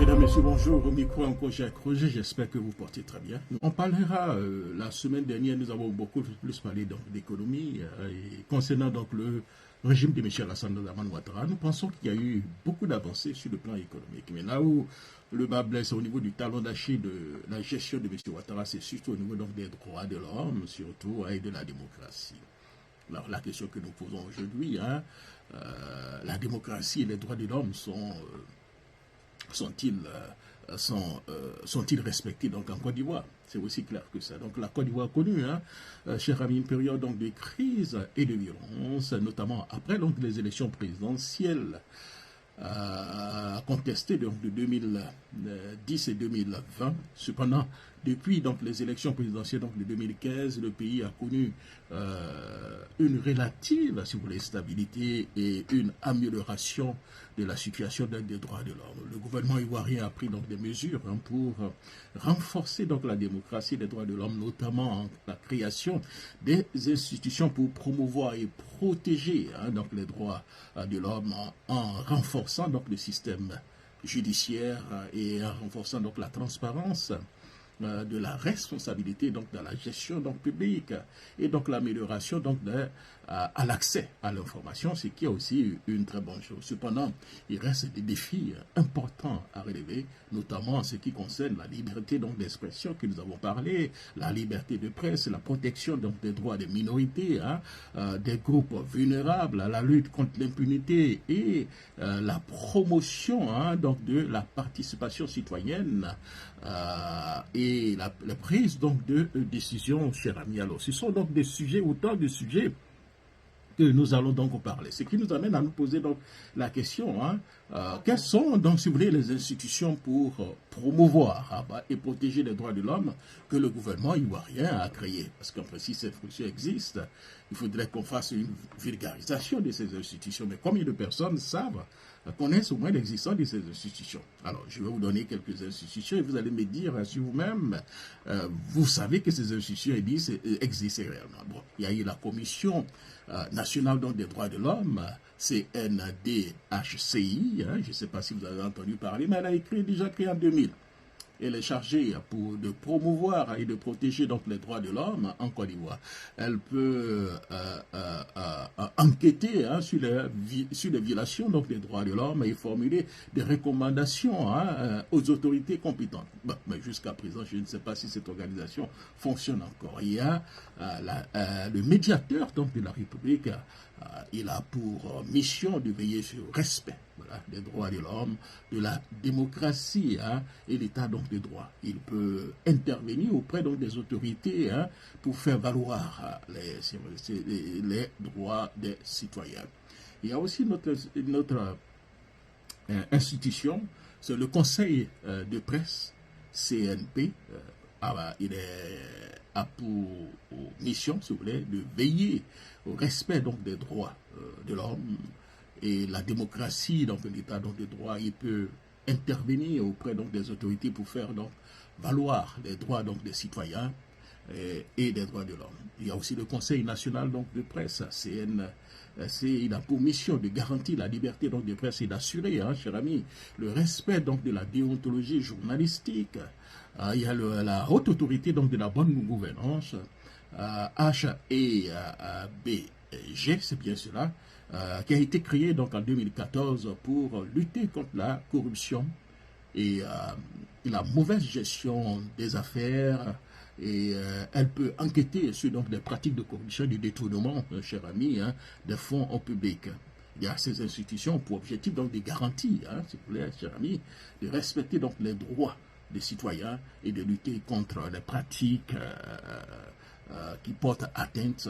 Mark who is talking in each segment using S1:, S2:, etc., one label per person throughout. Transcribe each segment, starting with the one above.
S1: Mesdames, Messieurs, bonjour. Au micro encore Jacques Roger, j'espère que vous portez très bien. On parlera, la semaine dernière, nous avons beaucoup plus parlé d'économie et concernant donc le régime de M. Alassane Ouattara. Nous pensons qu'il y a eu beaucoup d'avancées sur le plan économique. Mais là où le bas blesse au niveau du talon d'Achille de la gestion de M. Ouattara, c'est surtout au niveau donc des droits de l'homme, surtout, et de la démocratie. Alors la question que nous posons aujourd'hui, la démocratie et les droits de l'homme sont-ils respectés donc en Côte d'Ivoire? C'est aussi clair que ça. Donc la Côte d'Ivoire a connu, cher ami, une période donc de crise et de violence, notamment après donc les élections présidentielles contestées donc de 2010 et 2020. Cependant, depuis donc les élections présidentielles donc de 2015, le pays a connu une relative, si vous voulez, stabilité et une amélioration de la situation des droits de l'homme. Le gouvernement ivoirien a pris donc des mesures pour renforcer donc la démocratie et les droits de l'homme, notamment en la création des institutions pour promouvoir et protéger donc les droits de l'homme en renforçant donc le système judiciaire et en renforçant donc la transparence de la responsabilité donc dans la gestion donc publique et donc l'amélioration donc à l'accès à l'information, ce qui est aussi une très bonne chose. Cependant, il reste des défis importants à relever, notamment en ce qui concerne la liberté donc d'expression que nous avons parlé, la liberté de presse, la protection donc des droits des minorités, des groupes vulnérables, la lutte contre l'impunité et la promotion donc de la participation citoyenne et la prise donc de décisions, cher ami. Alors, ce sont donc des sujets, autant de sujets que nous allons donc parler. Ce qui nous amène à nous poser donc la question, quelles sont donc, si vous voulez, les institutions pour promouvoir et protéger les droits de l'homme que le gouvernement ivoirien a créées? Parce qu'en principe, ces institutions existent. Il faudrait qu'on fasse une vulgarisation de ces institutions. Mais combien de personnes connaissent au moins l'existence de ces institutions? Alors, je vais vous donner quelques institutions et vous allez me dire sur vous-même, vous savez que ces institutions existent réellement. Bon, il y a eu la Commission nationale donc, des droits de l'homme, CNDHCI, je ne sais pas si vous avez entendu parler, mais elle a déjà créé en 2000. Elle est chargée de promouvoir et de protéger donc les droits de l'homme en Côte d'Ivoire. Elle peut enquêter sur les violations donc des droits de l'homme et formuler des recommandations aux autorités compétentes. Bon, mais jusqu'à présent, je ne sais pas si cette organisation fonctionne encore. Il y a le médiateur donc de la République. Il a pour mission de veiller sur le respect des droits de l'homme, de la démocratie et l'état donc de droit. Il peut intervenir auprès donc des autorités pour faire valoir les droits des citoyens. Il y a aussi notre institution, c'est le Conseil de presse, CNP. Il a pour mission, si vous voulez, de veiller au respect donc des droits de l'homme et la démocratie, donc l'état donc de droit. Il peut intervenir auprès donc des autorités pour faire donc valoir les droits donc des citoyens et des droits de l'homme. Il y a aussi le Conseil national donc de presse, il a pour mission de garantir la liberté donc de presse et d'assurer, cher ami, le respect donc de la déontologie journalistique. Il y a la haute autorité donc de la bonne gouvernance, HABG, c'est bien cela, qui a été créée donc en 2014 pour lutter contre la corruption et la mauvaise gestion des affaires. Et elle peut enquêter sur donc, des pratiques de corruption et de détournement, cher ami, des fonds en public. Il y a ces institutions pour objectif donc de garantir, s'il vous plaît, cher ami, de respecter donc les droits des citoyens et de lutter contre les pratiques qui portent atteinte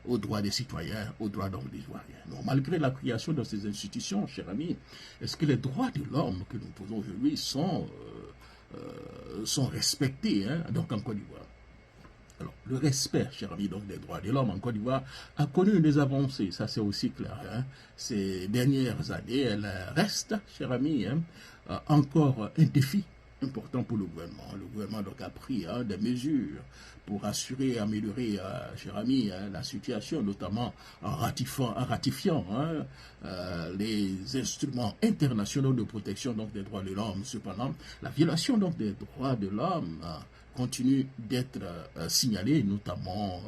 S1: aux droits des citoyens, aux droits donc des Ivoiriens. Donc, malgré la création de ces institutions, cher ami, est-ce que les droits de l'homme que nous posons aujourd'hui sont respectés donc en Côte d'Ivoire? Alors, le respect, cher ami, donc des droits de l'homme en Côte d'Ivoire a connu des avancées, ça c'est aussi clair. Ces dernières années, elle reste, cher ami, encore un défi important pour le gouvernement. Le gouvernement donc a pris des mesures pour assurer et améliorer, cher ami, la situation, notamment en ratifiant les instruments internationaux de protection donc, des droits de l'homme. Cependant, la violation donc, des droits de l'homme continue d'être signalée, notamment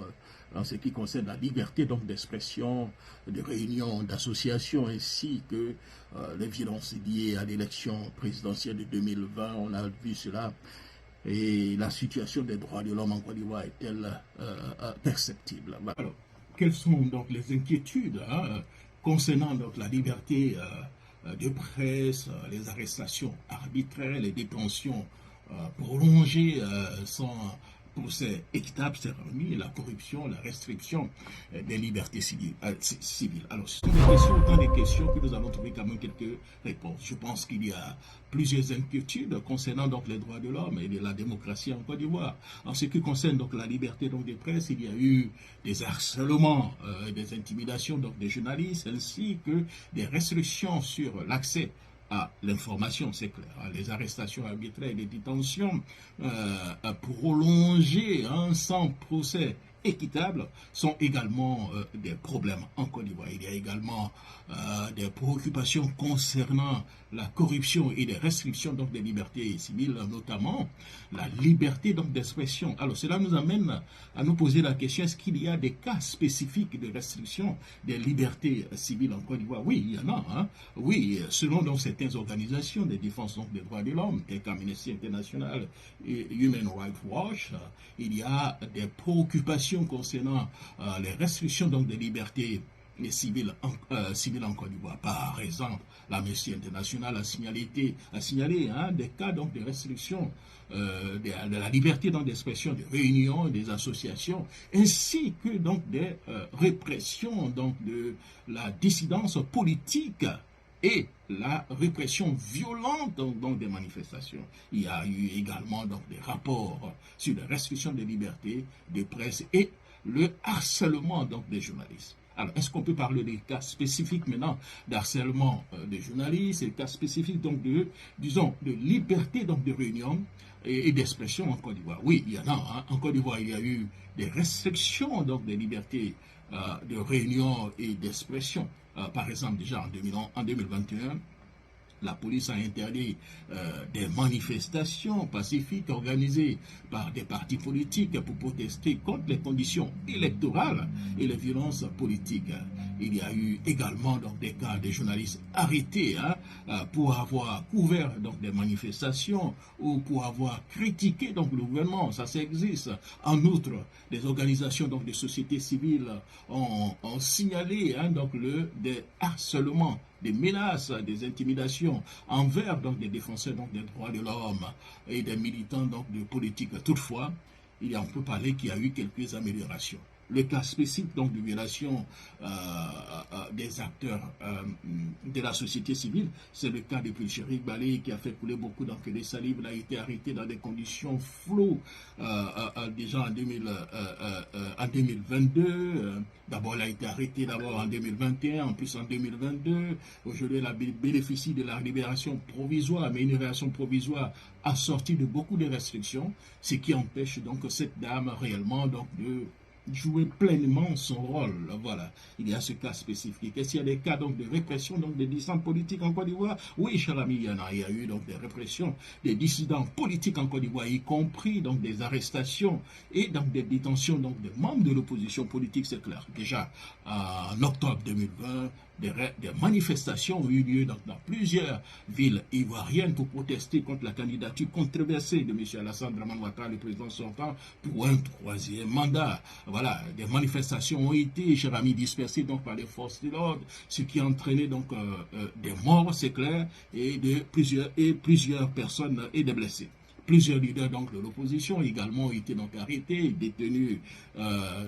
S1: en ce qui concerne la liberté donc d'expression, de réunion, d'association, ainsi que les violences liées à l'élection présidentielle de 2020. On a vu cela. Et la situation des droits de l'homme en Côte d'Ivoire est-elle perceptible? Alors, quelles sont donc les inquiétudes concernant donc la liberté de presse, les arrestations arbitraires, les détentions prolongées sans procès équitable, c'est remis, la corruption, la restriction des libertés civiles. Alors, ce sont des questions, autant des questions que nous allons trouver quand même quelques réponses. Je pense qu'il y a plusieurs inquiétudes concernant donc les droits de l'homme et de la démocratie en Côte d'Ivoire. En ce qui concerne donc la liberté donc des presses, il y a eu des harcèlements, des intimidations donc des journalistes, ainsi que des restrictions sur l'accès à l'information, c'est clair. Les arrestations arbitraires et les détentions prolongées sans procès équitable sont également des problèmes en Côte d'Ivoire. Il y a également des préoccupations concernant la corruption et des restrictions donc des libertés civiles, notamment la liberté donc d'expression. Alors cela nous amène à nous poser la question, est-ce qu'il y a des cas spécifiques de restriction des libertés civiles en Côte d'Ivoire? Oui, il y en a. Oui, selon donc certaines organisations de défense donc des droits de l'homme, telles qu'Amnesty International et Human Rights Watch, il y a des préoccupations concernant les restrictions donc des libertés civiles en Côte d'Ivoire. Par exemple, l'Amnesty International a signalé des cas donc de restrictions de la liberté d'expression, de réunion, des associations, ainsi que donc des répressions donc de la dissidence politique et la répression violente donc des manifestations. Il y a eu également donc des rapports sur les restrictions des libertés de presse et le harcèlement donc des journalistes. Alors, est-ce qu'on peut parler des cas spécifiques maintenant d'harcèlement des journalistes, et des cas spécifiques donc de liberté donc de réunion et d'expression en Côte d'Ivoire? Oui, il y en a. En Côte d'Ivoire, il y a eu des restrictions donc des libertés de réunion et d'expression. Par exemple, déjà en 2021, la police a interdit des manifestations pacifiques organisées par des partis politiques pour protester contre les conditions électorales et les violences politiques. Il y a eu également donc, des cas de journalistes arrêtés pour avoir couvert donc, des manifestations ou pour avoir critiqué donc, le gouvernement. Ça existe. En outre, des organisations donc, de société civile ont signalé donc, des harcèlements, des menaces, des intimidations envers donc, des défenseurs donc, des droits de l'homme et des militants donc, de politique. Toutefois, on peut parler qu'il y a eu quelques améliorations. Le cas spécifique donc, de violation des acteurs de la société civile, c'est le cas de Pulchérik Balé qui a fait couler beaucoup d'encre de salive. Il a été arrêté dans des conditions floues déjà en 2022. D'abord, il a été arrêté en 2021, en plus en 2022. Aujourd'hui, il a bénéficié de la libération provisoire, mais une libération provisoire assortie de beaucoup de restrictions, ce qui empêche donc cette dame réellement donc, de jouer pleinement son rôle. Voilà, il y a ce cas spécifique. Est-ce qu'il y a des cas donc, de répression donc, des dissidents politiques en Côte d'Ivoire? Oui, cher ami, il y a eu donc, des répressions des dissidents politiques en Côte d'Ivoire, y compris donc, des arrestations et donc, des détentions donc, des membres de l'opposition politique, c'est clair. Déjà, en octobre 2020, des manifestations ont eu lieu dans plusieurs villes ivoiriennes pour protester contre la candidature controversée de M. Alassane Dramane Ouattara, le président sortant, pour un troisième mandat. Voilà, des manifestations ont été, chers amis, dispersées donc, par les forces de l'ordre, ce qui a entraîné donc, des morts, c'est clair, et plusieurs personnes et des blessés. Plusieurs leaders donc, de l'opposition également ont été donc, arrêtés et détenus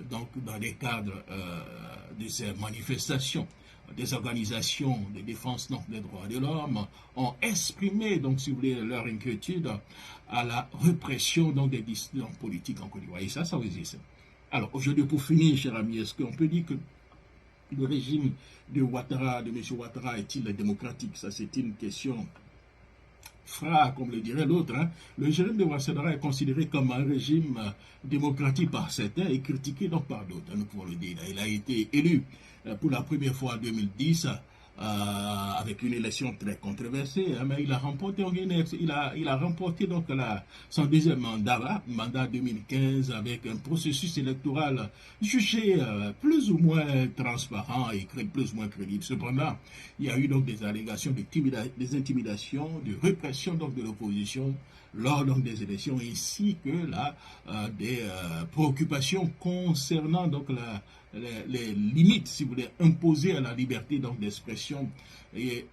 S1: donc, dans les cadres de ces manifestations. Des organisations de défense donc, des droits de l'homme ont exprimé, donc, si vous voulez, leur inquiétude à la répression donc, des dissidents politiques en Côte d'Ivoire. Et ça existe. Alors, aujourd'hui, pour finir, cher ami, est-ce qu'on peut dire que le régime de M. Ouattara est-il démocratique? Ça, c'est une question Fra, comme le dirait l'autre, hein. Le régime de Ouattara est considéré comme un régime démocratique par certains et critiqué donc par d'autres, nous pouvons le dire. Il a été élu pour la première fois en 2010 avec une élection très controversée, hein, mais il a remporté, il a remporté donc son deuxième mandat 2015, avec un processus électoral jugé plus ou moins transparent et plus ou moins crédible. Cependant, il y a eu donc des allégations des intimidations, de répression donc de l'opposition lors donc des élections, ainsi que des préoccupations concernant donc les limites, si vous voulez, imposées à la liberté donc d'expression et